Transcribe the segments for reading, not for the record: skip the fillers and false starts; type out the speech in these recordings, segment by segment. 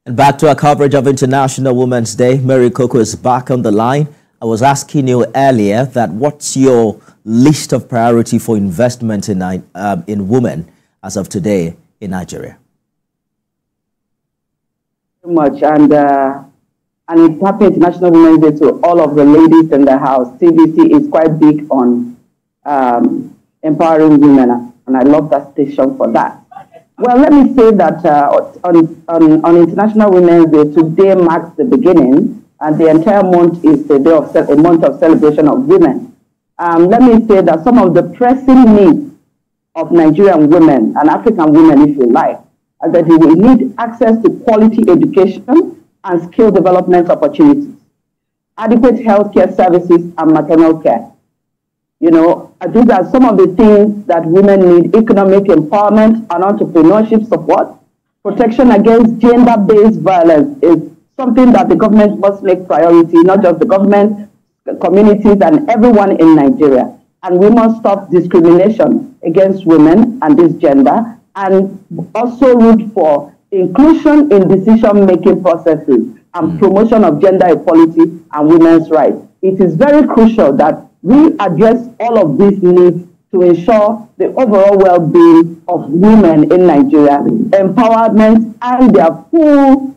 And back to our coverage of International Women's Day. Mary Coco is back on the line. I was asking you earlier that what's your list of priority for investment in women as of today in Nigeria? Much and it's happy International Women's Day to all of the ladies in the house. TVC is quite big on empowering women, and I love that station for that. Well, let me say that on International Women's Day, today marks the beginning, and the entire month is a month of celebration of women. Let me say that some of the pressing needs of Nigerian women and African women, if you like, are that they will need access to quality education and skill development opportunities, adequate healthcare services, and maternal care. You know, these are some of the things that women need: economic empowerment and entrepreneurship support. Protection against gender-based violence is something that the government must make priority, not just the government, the communities, and everyone in Nigeria. And we must stop discrimination against women and this gender, and also root for inclusion in decision-making processes and promotion of gender equality and women's rights. It is very crucial that we address all of these needs to ensure the overall well-being of women in Nigeria, empowerment, and their full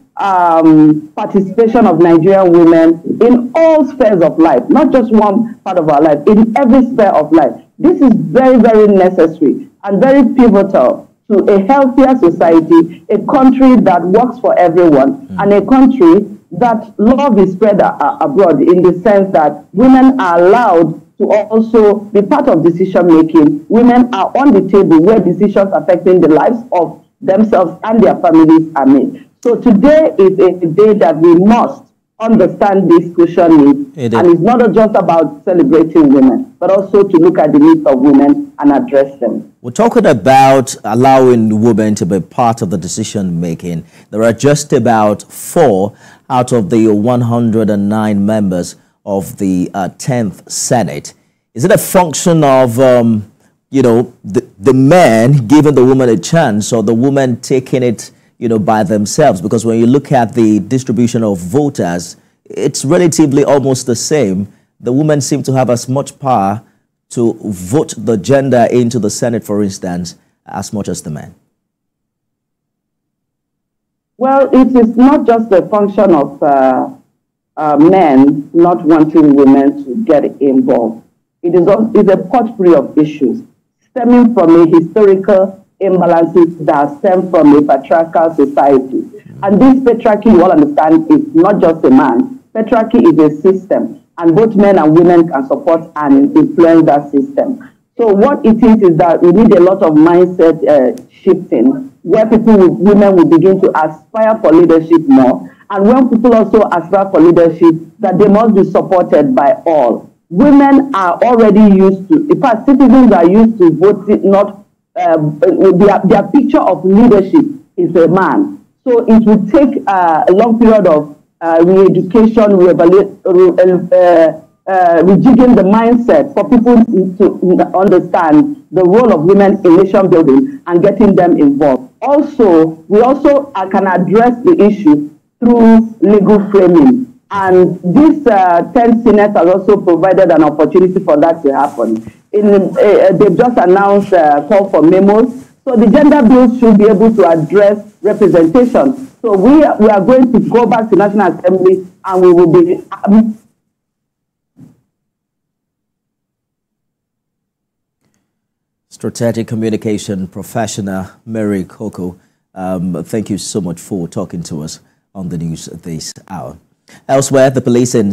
participation of Nigerian women in all spheres of life, not just one part of our life, in every sphere of life. This is very, very necessary and very pivotal to a healthier society, a country that works for everyone, and a country that love is spread abroad, in the sense that women are allowed to also be part of decision making. Women are on the table where decisions affecting the lives of themselves and their families are made. So today is a day that we must understand these crucial needs, and it's not just about celebrating women, but also to look at the needs of women and address them. We're talking about allowing women to be part of the decision making. There are just about 4 out of the 109 members of the 10th Senate. Is it a function of, you know, the men giving the woman a chance, or the women taking it, you know, by themselves? Because when you look at the distribution of voters, it's relatively almost the same. The women seem to have as much power to vote the gender into the Senate, for instance, as much as the men. Well, it is not just a function of men not wanting women to get involved. It is a potpourri of issues stemming from a historical imbalances that stem from a patriarchal society. And this patriarchy, you all understand, is not just a man. Patriarchy is a system, and both men and women can support and influence that system. So what it is that we need a lot of mindset shifting, where women will begin to aspire for leadership more. And when people also aspire for leadership, that they must be supported by all. Women are already used to, in fact, citizens are used to voting, not their picture of leadership is a man. So it will take a long period of re-education, rejigging the mindset for people to understand the role of women in nation building and getting them involved. Also, we can address the issue through legal framing. And this 10th Senate has also provided an opportunity for that to happen. They've just announced a call for memos. So the gender bill should be able to address representation. So we are going to go back to National Assembly, and we will be... Strategic communication professional Mary Coco, thank you so much for talking to us on the news this hour. Elsewhere, the police in